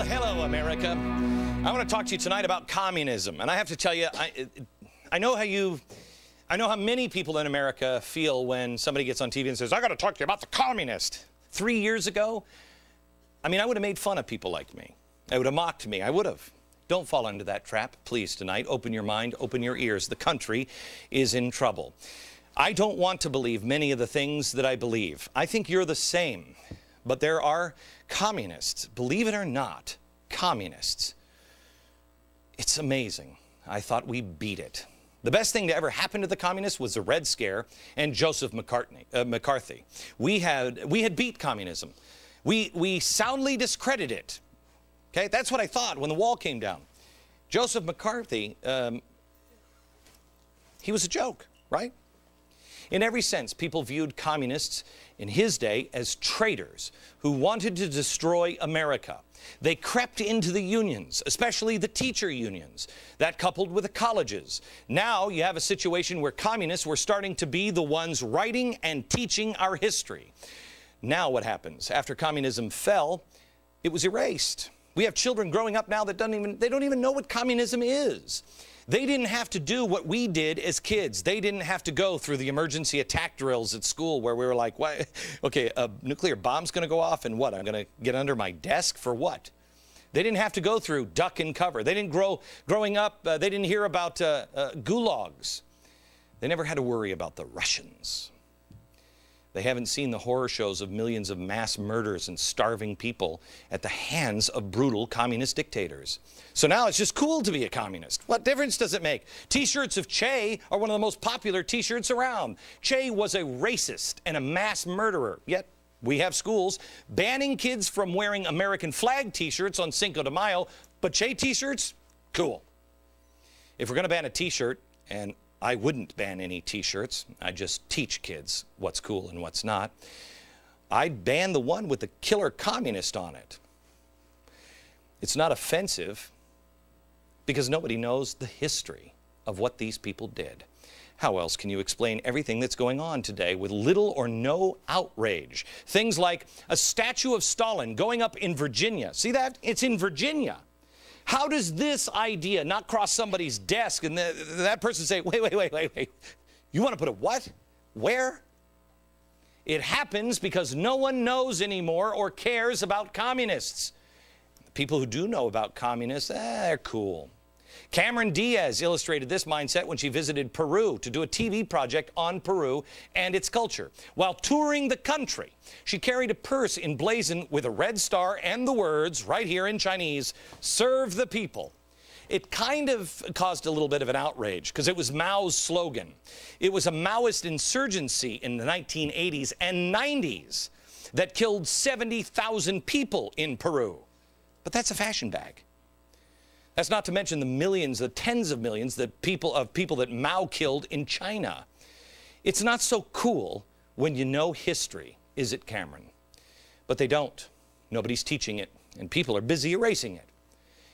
hello, America. I want to talk to you tonight about communism. And I have to tell you, I know how many people in America feel when somebody gets on TV and says, I got to talk to you about the communist. 3 years ago, I would have made fun of people like me. I would have mocked me. I would have. Don't fall into that trap, please, tonight. Open your mind, open your ears. The country is in trouble. I don't want to believe many of the things that I believe. I think you're the same. But there are communists, believe it or not, communists. It's amazing. I thought we beat it. The best thing to ever happen to the communists was the Red Scare and Joseph McCarthy. We had beat communism. We soundly discredited it. Okay, that's what I thought when the wall came down. Joseph McCarthy, he was a joke, right? In every sense, people viewed communists in his day as traitors who wanted to destroy America. They crept into the unions, especially the teacher unions, that coupled with the colleges. Now you have a situation where communists were starting to be the ones writing and teaching our history. Now what happens? After communism fell, it was erased. We have children growing up now that they don't even know what communism is. They didn't have to do what we did as kids. They didn't have to go through the emergency attack drills at school where we were like, what? Okay, a nuclear bomb's going to go off and what? I'm going to get under my desk for what? They didn't have to go through duck and cover. They didn't growing up, they didn't hear about gulags. They never had to worry about the Russians. They haven't seen the horror shows of millions of mass murders and starving people at the hands of brutal communist dictators. So now it's just cool to be a communist. What difference does it make? T-shirts of Che are one of the most popular T-shirts around. Che was a racist and a mass murderer, yet we have schools banning kids from wearing American flag T-shirts on Cinco de Mayo, but Che T-shirts, cool. If we're going to ban a T-shirt, and I wouldn't ban any T-shirts. I just teach kids what's cool and what's not. I'd ban the one with the killer communist on it. It's not offensive because nobody knows the history of what these people did. How else can you explain everything that's going on today with little or no outrage? Things like a statue of Stalin going up in Virginia. See that? It's in Virginia. How does this idea not cross somebody's desk and that person say, wait, you want to put a what? Where? It happens because no one knows anymore or cares about communists. The people who do know about communists, they're cool. Cameron Diaz illustrated this mindset when she visited Peru to do a TV project on Peru and its culture. While touring the country, she carried a purse emblazoned with a red star and the words, right here in Chinese, "Serve the people." It kind of caused a little bit of an outrage because it was Mao's slogan. It was a Maoist insurgency in the 1980s and 90s that killed 70,000 people in Peru. But that's a fashion bag. That's not to mention the millions, the tens of millions of people that Mao killed in China. It's not so cool when you know history, is it, Cameron? But they don't. Nobody's teaching it, and people are busy erasing it.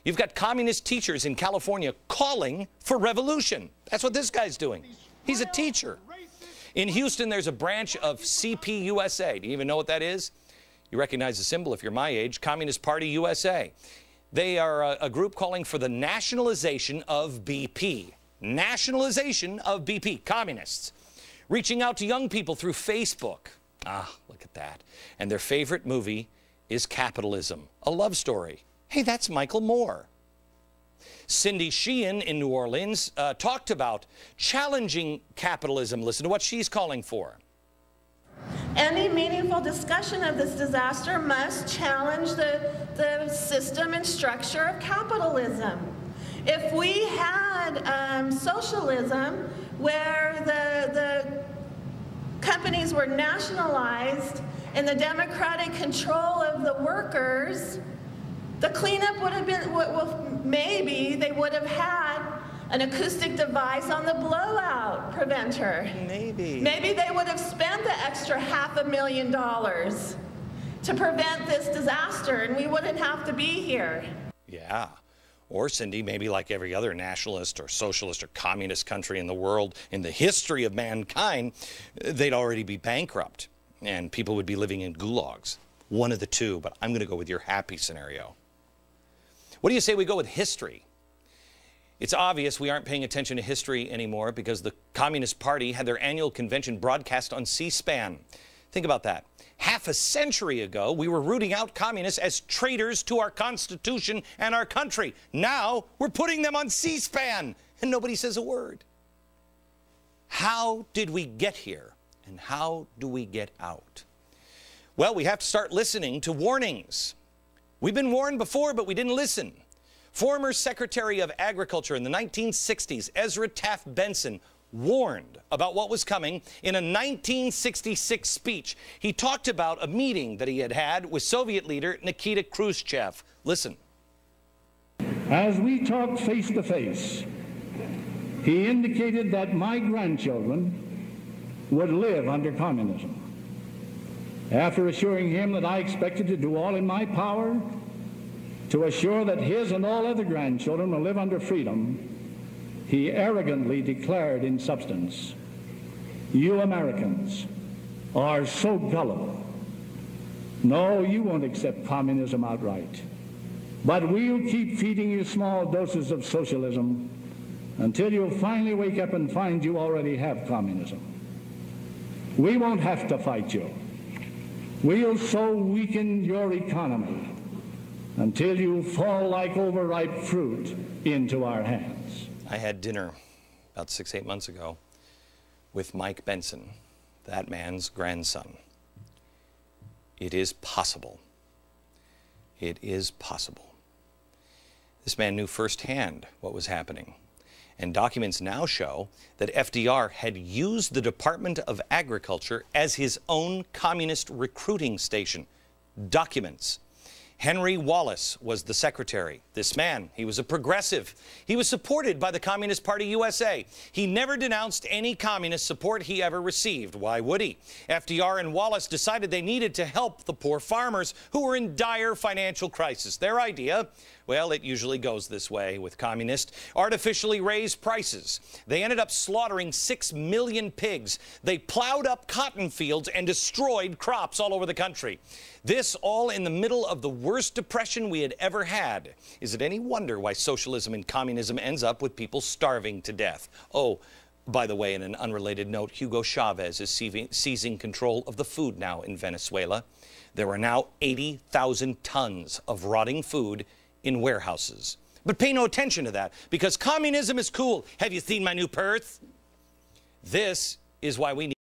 You've got communist teachers in California calling for revolution. That's what this guy's doing. He's a teacher. In Houston, there's a branch of CPUSA. Do you even know what that is? You recognize the symbol if you're my age, Communist Party USA. They are a group calling for the nationalization of BP. Nationalization of BP, communists. Reaching out to young people through Facebook. Ah, look at that. And their favorite movie is Capitalism, a love story. Hey, that's Michael Moore. Cindy Sheehan in New Orleans talked about challenging capitalism. Listen to what she's calling for. Any meaningful discussion of this disaster must challenge the system and structure of capitalism. If we had socialism where the companies were nationalized and the democratic control of the workers, the cleanup would have been, well, maybe they would have had an acoustic device on the blowout preventer. Maybe they would have spent the extra $500,000 to prevent this disaster, and we wouldn't have to be here. Yeah. Or, Cindy, maybe like every other nationalist or socialist or communist country in the world, in the history of mankind, they'd already be bankrupt, and people would be living in gulags. One of the two, but I'm going to go with your happy scenario. What do you say we go with history? It's obvious we aren't paying attention to history anymore because the Communist Party had their annual convention broadcast on C-SPAN. Think about that. Half a century ago, we were rooting out communists as traitors to our Constitution and our country. Now, we're putting them on C-SPAN, and nobody says a word. How did we get here, and how do we get out? Well, we have to start listening to warnings. We've been warned before, but we didn't listen. Former Secretary of Agriculture in the 1960s, Ezra Taft Benson, warned about what was coming in a 1966 speech. He talked about a meeting that he had had with Soviet leader Nikita Khrushchev. Listen. As we talked face to face, he indicated that my grandchildren would live under communism. After assuring him that I expected to do all in my power to assure that his and all other grandchildren will live under freedom, he arrogantly declared in substance, "You Americans are so gullible. No, you won't accept communism outright. But we'll keep feeding you small doses of socialism until you'll finally wake up and find you already have communism. We won't have to fight you. We'll so weaken your economy until you fall like overripe fruit into our hands." I had dinner about 6-8 months ago with Mike Benson, that man's grandson. It is possible. It is possible. This man knew firsthand what was happening. And documents now show that FDR had used the Department of Agriculture as his own communist recruiting station. Documents. Henry Wallace was the secretary. This man, he was a progressive. He was supported by the Communist Party USA. He never denounced any communist support he ever received. Why would he? FDR and Wallace decided they needed to help the poor farmers who were in dire financial crisis. Their idea, well, it usually goes this way with communists, artificially raised prices. They ended up slaughtering 6 million pigs. They plowed up cotton fields and destroyed crops all over the country. This all in the middle of the worst depression we had ever had. Is it any wonder why socialism and communism ends up with people starving to death? Oh, by the way, in an unrelated note, Hugo Chavez is seizing control of the food now in Venezuela. There are now 80,000 tons of rotting food in warehouses. But pay no attention to that, because communism is cool. Have you seen my new Perth? This is why we need